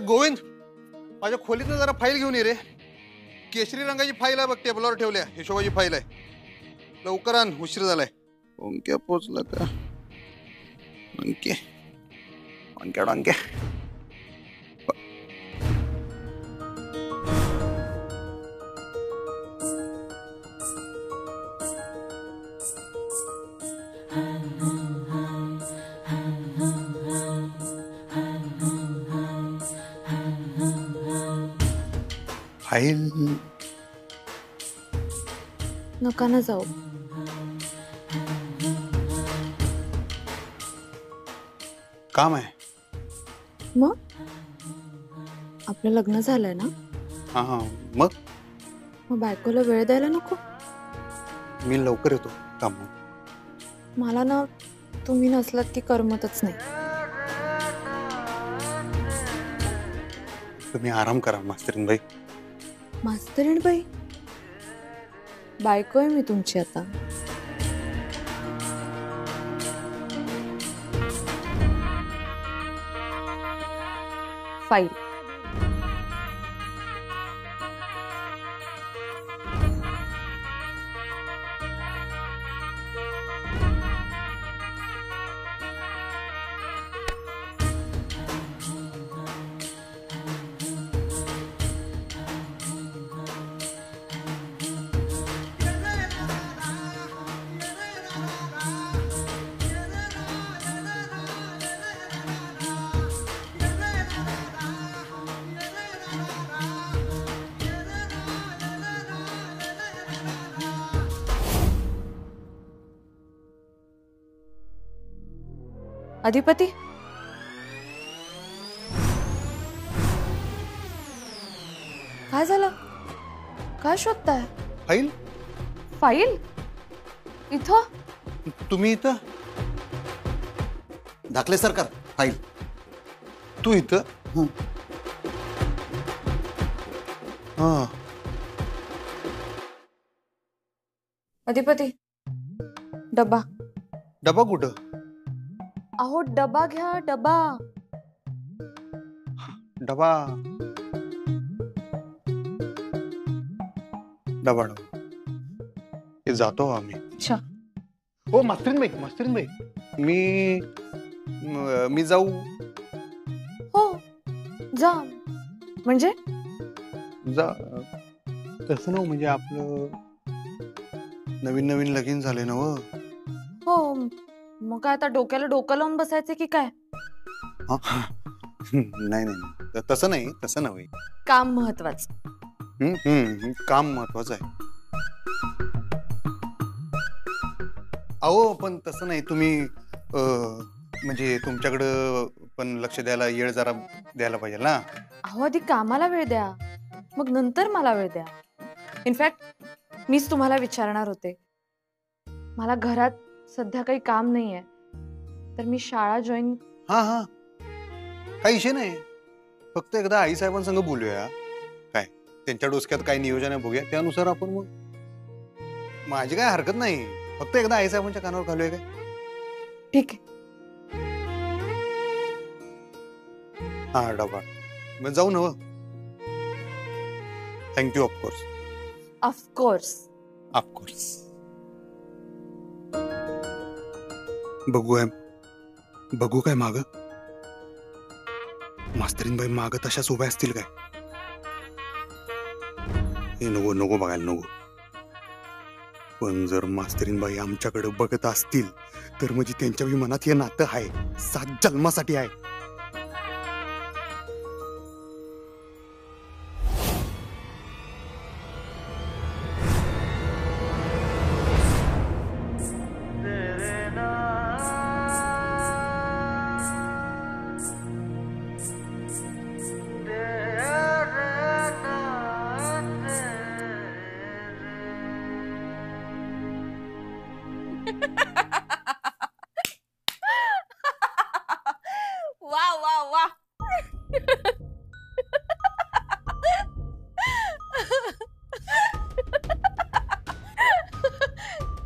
गोविंद, माझ्या खोलीतनं जरा फाईल घेऊन ये रे. केशरी रंगाची फाईल आहे बघ, टेबलवर ठेवल्या. हिशोबाची फाईल आहे. लवकर आण, उशीर झालाय. ओंक्या पोचला का? ओंक्या ओंक्या ओंक्या फाईल नका ना जाऊ. काम आहे. मग आपलं लग्न झालंय ना. हा हा, मग बायकोला वेळ द्यायला नको. मी लवकर येतो काम. मला ना तुम्ही नसलात की करमतच नाही. तुम्ही आराम करा मास्तरीन बाई. मास्तरीण बाई, बायको आहे मी तुमची आता. फाईल अधिपती, काय झालं? काय शोधताय? फाईल. फाईल इथं? तुम्ही इथं? दाखले सरकार फाईल. तू इथं? हा. अधिपती, डबा. डबा कुठं? अहो डबा घ्या, डबा. डबा डबा डबा हे जातो आम्ही. अच्छा. हो मास्तरीन बाई, मी जाऊ? हो जा. म्हणजे जा तसं ना, म्हणजे आपलं नवीन नवीन लगीन झाले ना. हो, मग काय आता डोक्याला डोकं लावून बसायचं की काय? नाही नाही, तसं नाही. काम महत्वाचं. काम महत्वाचं आहे. अहो पण तसं नाही. तुम्ही म्हणजे तुमच्याकडं पण लक्ष द्यायला, येळ जरा द्यायला पाहिजे ना. अहो आधी कामाला वेळ द्या, मग नंतर मला वेळ द्या. इनफॅक्ट मीच तुम्हाला विचारणार होते. मला घरात सध्या काही काम नाहीये, तर मी शाळा जॉईन. हा, काही विषय नाही. फक्त एकदा आई साहेबांसंग बोलूया. काय त्यांच्या डोसक्यात काय नियोजन आहे बघूया, त्यानुसार आपण मग. माझी काय हरकत नाही. फक्त एकदा आई साहेबांच्या कानावर घालूया. काय ठीक आहे. हा डबा मग जाऊ ना. थँक्यू. ऑफकोर्स. बघू काय माग मास्तरीन बाई माग तशाच उभ्या असतील काय? हे नको बघायला नको. पण जर मास्तरीन बाई आमच्याकडे बघत असतील तर म्हणजे त्यांच्या मनात हे नातं आहे, 7 जन्मासाठी आहे. वाह वाह वाह.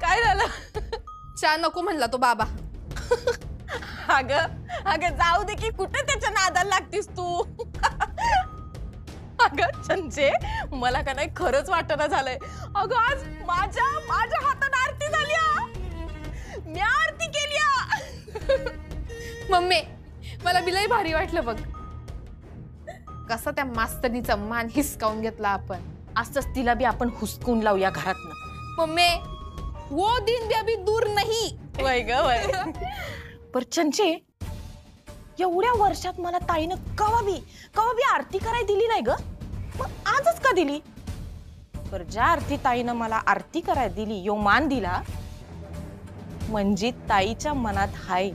काय झालं? चहा नको म्हणला तो बाबा. अगं जाऊ दे की, कुठे त्याच्या नादाला लागतीस तू. अगं संजय, मला का नाही खरंच वाटणं झालंय. अगं आज माझ्या माझ्या हातात आरती झाली हा. मी आरती केली हा. मम्मी मला बिलही भारी वाटलं बघ. कसा त्या मास्तरीचा मान हिसकावून घेतला आपण. असंच तिला बी आपण हुसकून लावूया घरातनं. मम्मी वो दिन भी अभी दूर नहीं. वय ग वय. पर चंचे, एवढ्या वर्षात मला ताईनं कवा बी आरती करायला दिली नाही ग. मग आजच का दिली? पर ज्या आरती ताईनं मला आरती करायला दिली, यो मान दिला, म्हणजे ताईच्या मनात हाय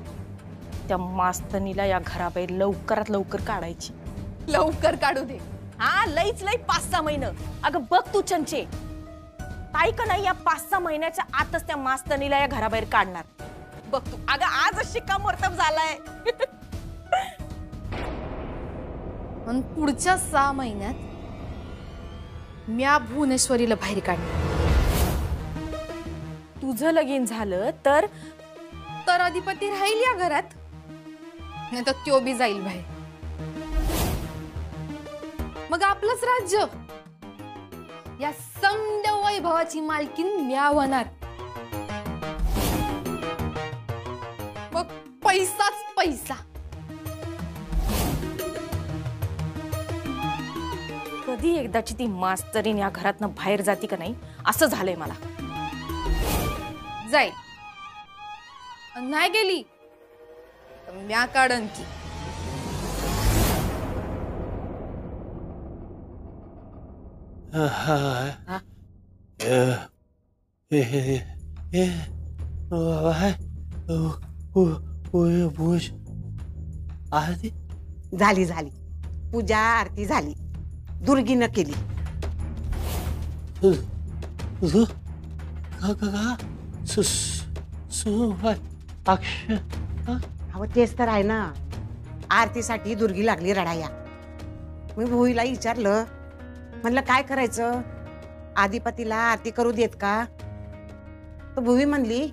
त्या मास्तनीला या घराबाहेर लवकरात लवकर काढायची. लवकर काढू दे. हा लईच लई 5-6 महिने. अगं बघ तू चंचे, ताई का नाही या 5-6 महिन्याच्या आतच त्या मास्तनीला या घराबाहेर काढणार. बघ तू. अगं आजच शिक्कामोर्तब झालाय. पण पुढच्या 6 महिन्यात म्या भुवनेश्वरीला बाहेर काढणार. तुझं लगीन झालं तर तर अधिपती राहील या घरात, नाही तर त्यो बी जाईल बाहेर. मग आपलंच राज्य, या समद्या वैभवाची मालकीन म्या होणार. मग पैसाच पैसा. कधी एकदाची ती मास्तरीन या घरातनं बाहेर जाती का नाही असं झालंय मला. जाईल. अन नाही गेली तर म्या काढन की. झाली झाली पूजा आरती झाली. दुर्गीनं केली. अहो तेच तर आहे ना, आरतीसाठी दुर्गी लागली रडाया. मी भुईला विचारलं, म्हणलं काय करायचं, आदिपतीला आरती करू देत का? तर भुई म्हणली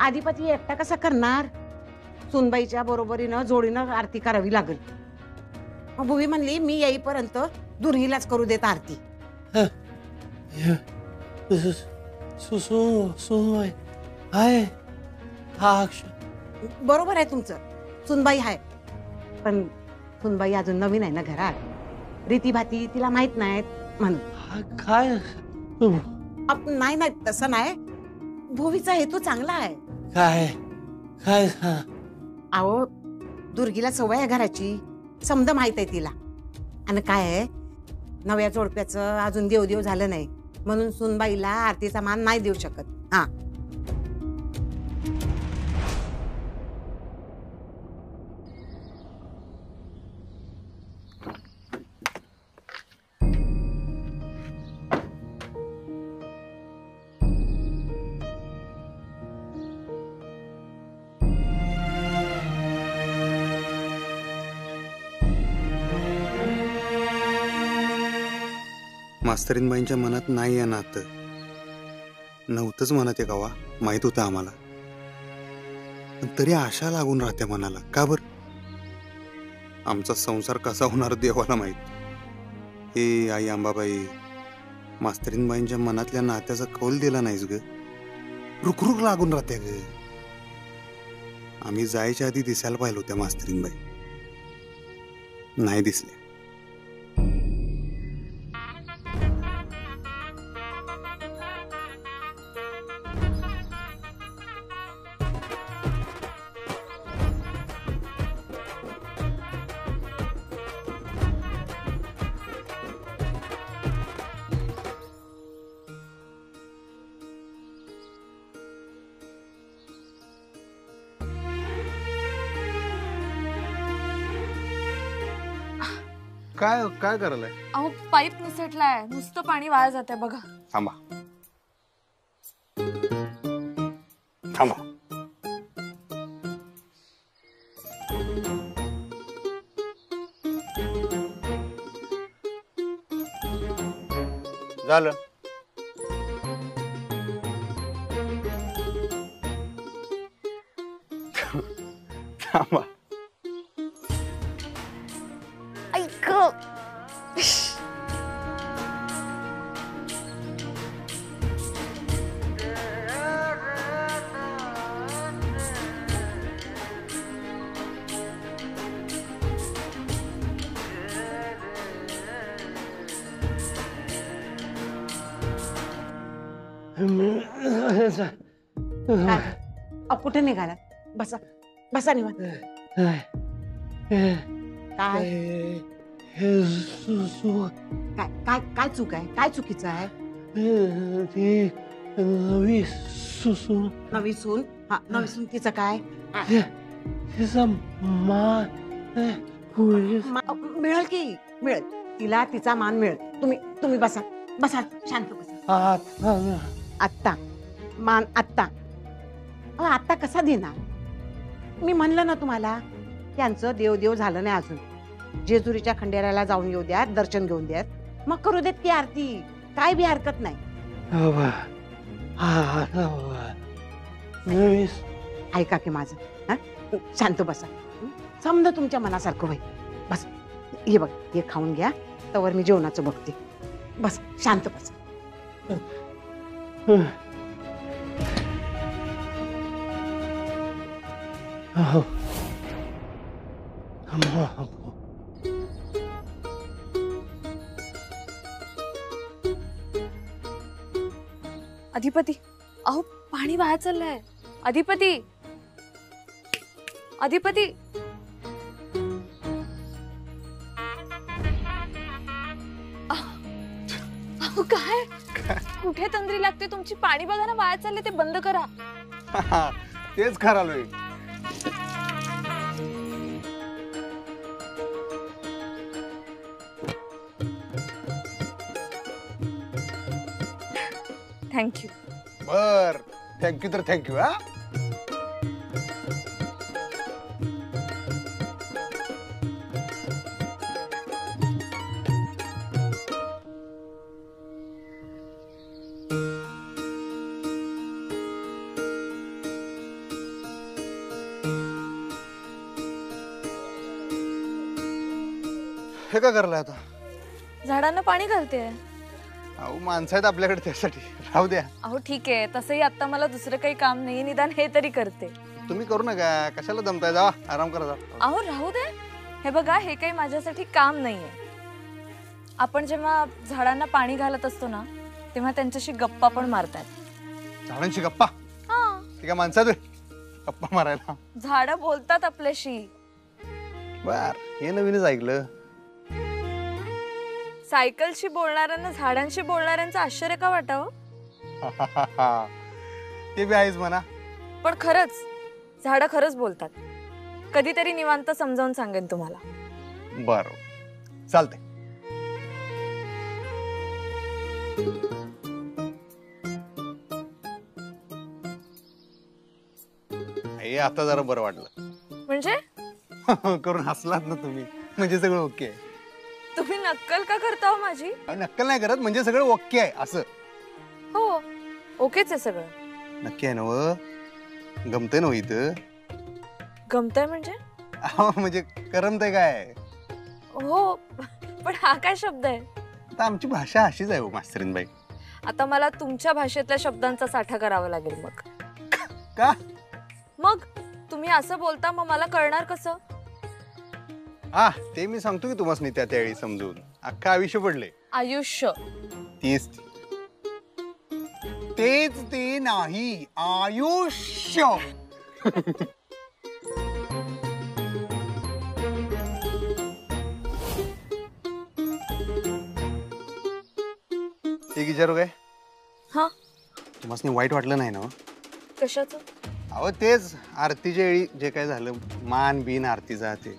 आदिपती एकटा कसा करणार, सुनबाईच्या बरोबरीनं जोडीनं आरती करावी लागेल. मग भुई म्हणली मी येईपर्यंत दुर्गीलाच करू देत आरती. बरोबर आहे तुमचं, सुनबाई आहे, पण सुनबाई अजून नवीन आहे ना घरात, रीतीभाती तिला माहित नाहीत म्हणून. काय नाही नाही तसं नाही, भुवीचा हेतू चांगला आहे. काय काय अहो दुर्गीला सवय आहे घराची, समद माहित आहे तिला. आणि काय आहे, नव्या जोडप्याचं अजून देव झालं नाही म्हणून सुनबाईला आरतीचा मान नाही देऊ शकत. हा मास्तरीनबाईंच्या मनात नाही आहे नातं, नव्हतंच म्हणत आहे गावा, माहित होतं आम्हाला, पण तरी आशा लागून राहते मनाला. का बर? आमचा संसार कसा होणार देवाला माहित. हे आई अंबाबाई, मास्तरीनबाईंच्या मनातल्या नात्याचा कौल दिला नाहीस ग, रुखरुख लागून राहते ग. आम्ही जायच्या आधी दिसायला पाहिलं होत्या मास्तरीनबाई, नाही दिसल्या. काय काय करायलाय? अहो पाईप निसटलाय, नुसतं पाणी वाया जाते बघा. थांबा थांबा. झालं. थांबा. ऐक कुठे निघाला? बसा बसा निवांत. काय काय काय काय चूक आहे? काय चुकीचं आहे? नवी सून? हा, नवी सून तिचं काय? मिळेल की मिळेल, तिला तिचा मान मिळेल. तुम्ही बसा बसा, शांत बसा. आत्ता मान आत्ता? आत्ता कसा देणार? मी म्हणलं ना तुम्हाला, त्यांचं देव झालं नाही अजून. जेजुरीच्या खंडेराला जाऊन येऊ द्यात, दर्शन घेऊन द्यात, मग करू देत की आरती. काय बी हरकत नाही. ऐका की माझं, शांत बसा. समजा तुमच्या मनासारखं होईल. बस हे बघ, हे खाऊन घ्या, तवर मी जेवणाचं बघते. बस शांत बसा. अधिपती, अहो पाणी वाया चाललंय. अधिपती, अधिपती. अहो काय कुठे तंद्री लागते तुमची? पाणी बघा ना, वाया चालले, ते बंद करा. तेच खरालोय. थँक्यू. बर, थँक्यू तर थँक्यू. हा, हे का करलाय आता? झाडांना पाणी घालते. अहो माणसं आहेत आपल्याकडे, त्यासाठी राहू द्या. अहो ठीक आहे, तसंही आता मला दुसरं काही काम नाही, निदान हे तरी करते. तुम्ही करू नका, कशाला दमताय? जावा आराम करा. जा. अहो राहू दे. हे बघा, हे काही माझ्यासाठी काम नाहीये. आपण जेव्हा झाडांना पाणी घालत असतो ना, तेव्हा त्यांच्याशी गप्पा पण मारतात. झाडांशी गप्पा? हा, ते काय माणसात गप्पा मारायला? झाडं बोलतात आपल्याशी. बर, हे नवीनच ऐकलं. सायकलशी बोलणाऱ्यांना झाडांशी बोलणाऱ्यांचं आश्चर्य का वाटावं? ते बी आहेच म्हणा. पण खरंच झाडं खरंच बोलतात. कधीतरी निवांत समजावून सांगेन तुम्हाला. बर, चालतंय. हे आता जरा बरं वाटलं. म्हणजे करून हसलात ना तुम्ही, म्हणजे सगळं ओके आहे. तुम्ही नक्कल का करता हो माझी? नक्कल नाही करत, म्हणजे सगळं ओके आहे असं. हो, ओकेच आहे सगळं. नक्की आहे ना? व गमतंय ना इथं? गमतंय म्हणजे? म्हणजे करमतंय काय? हो, पण हा काय शब्द आहे? आता आमची भाषा अशीच आहे हो मास्तरीनबाई. आता मला तुमच्या भाषेतल्या शब्दांचा साठा करावा लागेल मग. का? मग तुम्ही असं बोलता, मग मला कळणार कसं? हा, ते मी सांगतो की तुम्हाला त्या त्यावेळी समजून. अख्खा आयुष्य पडले. आयुष्य? तेच ते नाही, आयुष्य. एक विचारू काय? हा, तुम्हाला वाईट वाटलं नाही ना? कशाचं? अहो तेच आरतीच्या वेळी जे काय झालं, मान बिन आरतीचा ते.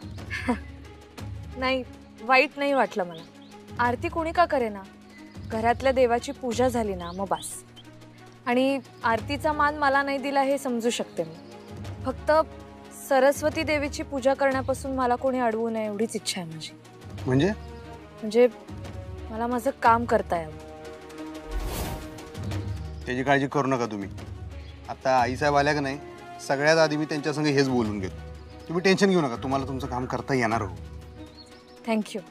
नाही, वाईट नाही वाटलं मला. आरती कोणी का करेना, घरातल्या देवाची पूजा झाली ना, मग बस. आणि आरतीचा मान मला नाही दिला हे समजू शकते मी. फक्त सरस्वती देवीची पूजा करण्यापासून मला कोणी अडवू नये एवढीच इच्छा आहे माझी. म्हणजे मला माझं काम करता यावं. त्याची काळजी करू नका तुम्ही. आता आईसाहेब आल्या का नाही, सगळ्यात आधी मी त्यांच्या संग हेच बोलून घेतो. तुम्ही टेन्शन घेऊ नका, तुम्हाला तुमचं काम करता येणार हो. थँक्यू.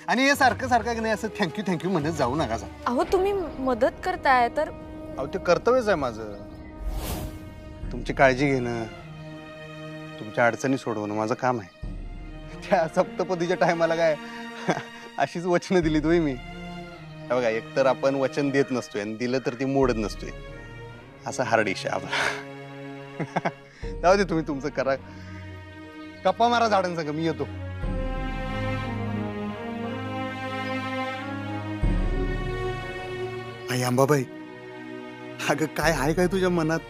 आणि हे सारखं सारखं की नाही असं थँक्यू म्हणत जाऊ नका. अहो तुम्ही मदत करताय तर. अहो ते कर्तव्यच आहे माझं. तुमची काळजी घेणं, तुमच्या अडचणी सोडवणं माझं काम आहे. त्या सप्तपदीच्या टायमाला काय अशीच वचनं दिली तुम्ही मी. बघा, एकतर आपण वचन देत नसतोय आणि दिलं तर ती मोडत नसतोय. असा हार्डिश आबा. जाऊ दे, तुम्ही तुमचं करा, गप्पा मारा झाडांसंग, मी येतो. आई अंबाबाई, अगं काय आहे काय तुझ्या मनात?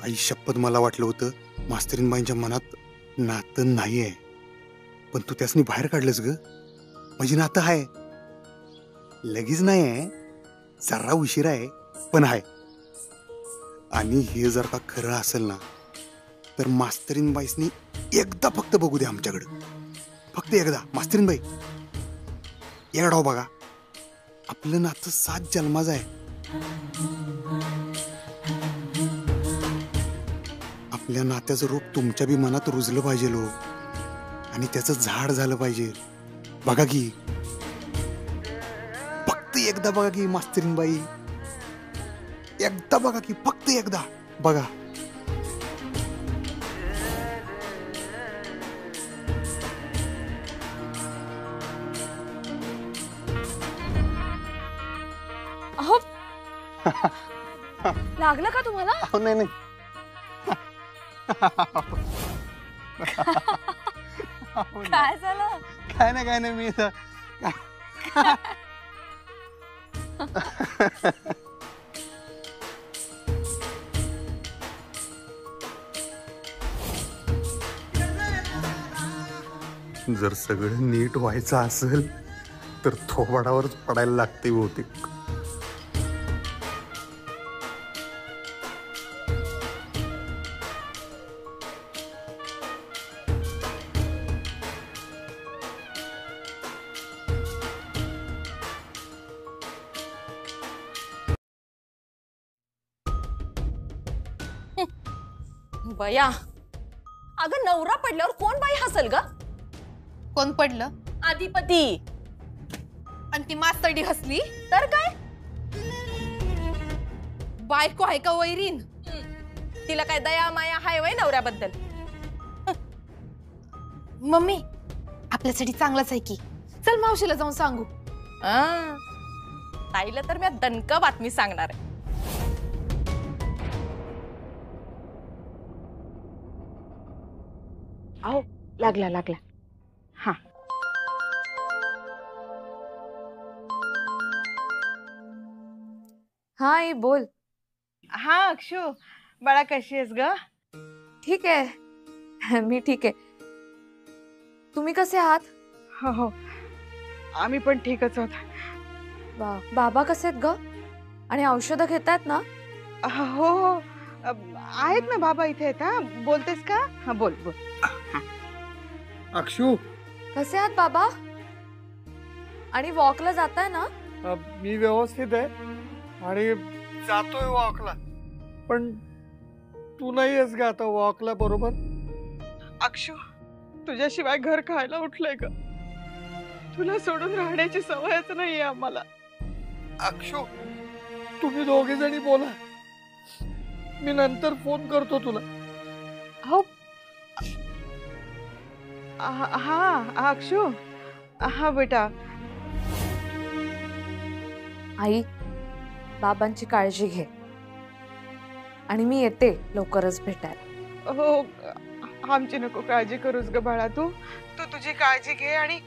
आई शपथ, मला वाटलं होतं मास्तरीनबाईंच्या मनात नातं नाहीये, पण तू त्यासनी बाहेर काढलंस ग. माझी नातं आहे, लगेच नाही आहे, जरा उशीर आहे, पण आहे. आणि हे जर का खरं असेल ना, तर मास्तरीनबाईसनी एकदा फक्त बघू दे आमच्याकडं, फक्त एकदा. मास्तरीनबाई, एकदा बघा, आपलं नातं 7 जन्माचं आहे. आपल्या नात्याचं रूप तुमच्या बी मनात रुजलं पाहिजे लो, आणि त्याचं झाड झालं पाहिजे. बघा की, फक्त एकदा बघा की मास्तरीनबाई, एकदा बघा की, फक्त एकदा बघा. अहो, लागलं का तुम्हाला? नाही नाही. काय झालं? काय नाही मी इथं जर सगळं नीट व्हायचं असेल तर थोबाडावरच पडायला लागते बहुतेक. बया, अगं नवरा पडल्यावर कोण बाई हसल ग? कोण पडलं? आधिपती. आणि ती मास्तरडी हसली तर काय? बायको आहे का वैरीन? तिला काय दया माया हाय वय नवऱ्याबद्दल? मम्मी, आपल्यासाठी चांगलंच आहे की, चल मावशीला जाऊन सांगू. ताईला तर मी दणक बातमी सांगणार आहे. अहो, लागला लागला. हा, हा आई बोल. हा अक्षू, बाळा कशी आहेस ग? ठीक आहे, मी ठीक आहे. तुम्ही कसे आहात? हो हो, आम्ही पण ठीकच आहोत. बाबा कसे आहेत ग? आणि औषधं घेतायत ना? हो हो, आहेत ना बाबा इथे आहेत. हा, बोलतेस का? हा, बोल बोल. अक्षू, कसे आहात बाबा? आणि वॉकला जाताय ना? मी व्यवस्थित आहे आणि जातोय वॉकला, पण तू नाही आहेस का आता वॉकला बरोबर? अक्षू, तुझ्याशिवाय घर खायला उठलंय ग. तुला सोडून राहण्याची सवयच नाहीये आम्हाला. अक्षू, तुम्ही दोघे जणी बोला, मी नंतर फोन करतो तुला. हो, हा अक्षू, हा बेटा. आई, बाबांची काळजी घे आणि मी येते लवकरच भेटायला. हो, आमची नको काळजी करूस ग बाळा. तू तुझी काळजी घे आणि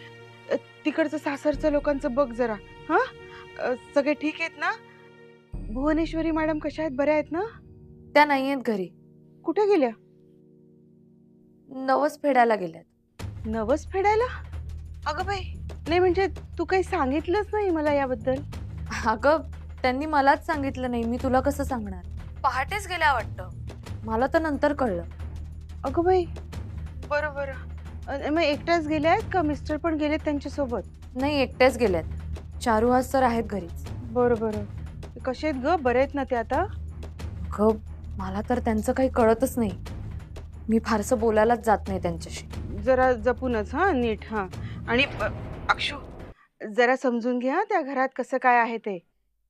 तिकडचं सासरचं लोकांचं बघ जरा. हा, सगळे ठीक आहेत ना? भुवनेश्वरी मॅडम कशा आहेत? बऱ्या आहेत ना? त्या नाही आहेत घरी. कुठे गेल्या? नवस फेडायला गेल्यात. नवस फेडायला? अगं बाई, नाही म्हणजे तू काही सांगितलंच नाही मला याबद्दल. अगं, त्यांनी मलाच सांगितलं नाही, मी तुला कसं सांगणार? पहाटेच गेल्या वाटतं, मला तर नंतर कळलं. अगं बाई, बरं बरं. मग एकट्याच गेल्या आहेत का मिस्टर पण गेलेत त्यांच्या सोबत? नाही, एकट्याच गेल्यात. चारू आज तर आहेत घरीच. बरं बरं. कसे आहेत ग? बरे आहेत ना ते आता? अगं, मला तर त्यांचं काही कळतच नाही. मी फारसं बोलायलाच जात नाही त्यांच्याशी. जरा जपूनच. हा, नीट. हा, आणि अक्षू, जरा समजून घ्या त्या घरात कसं काय आहे ते.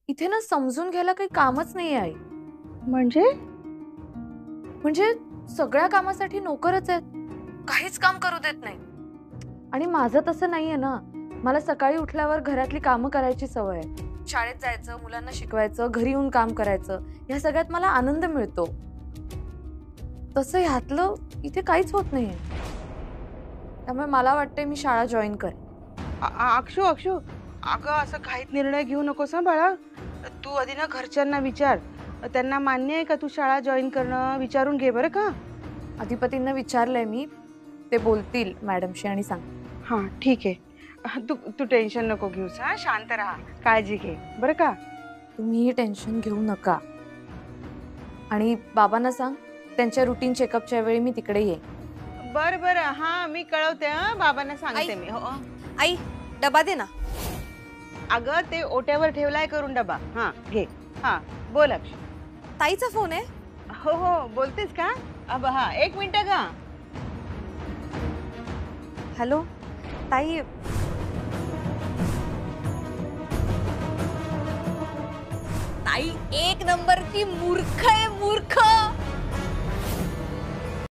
इथे ना समजून घ्यायला काही कामच नाही आई. म्हणजे सगळ्या कामासाठी नोकरच आहेत, काहीच काम करू देत नाही. आणि माझं तसं नाहीये ना. मला सकाळी उठल्यावर घरातली कामं करायची सवय आहे. शाळेत जायचं, मुलांना शिकवायचं, घरी येऊन काम करायचं, ह्या सगळ्यात मला आनंद मिळतो. तसं ह्यातलं इथे काहीच होत नाहीये. त्यामुळे मला वाटतंय मी शाळा जॉईन करेन. अक्षू अक्षू, अगं असं काहीच निर्णय घेऊ नकोस ना बाळा. तू आधी ना घरच्यांना विचार, त्यांना मान्य आहे का तू शाळा जॉईन करणं, विचारून घे बरं का. अधिपतींना विचारलंय मी, ते बोलतील मॅडमशी आणि सांग. हां ठीक आहे. तू टेन्शन नको घेऊस. हा, शांत राहा, काळजी घे बरं का. तुम्हीही टेन्शन घेऊ नका. आणि बाबांना सांग त्यांच्या रुटीन चेकअपच्या वेळी मी तिकडे येईन. बरं बरं, हा मी कळवते. हा, बाबांना सांगते मी. हो. आई डबा दे ना. अगं ते ओट्यावर ठेवलाय करून डबा. हा घे. हा बोल अक्षू. ताईचा फोन आहे. हो हो, बोलतेस का? अब हा, 1 मिनिट का. हॅलो ताई. ताई 1 नंबरची मूर्ख आहे, मूर्ख.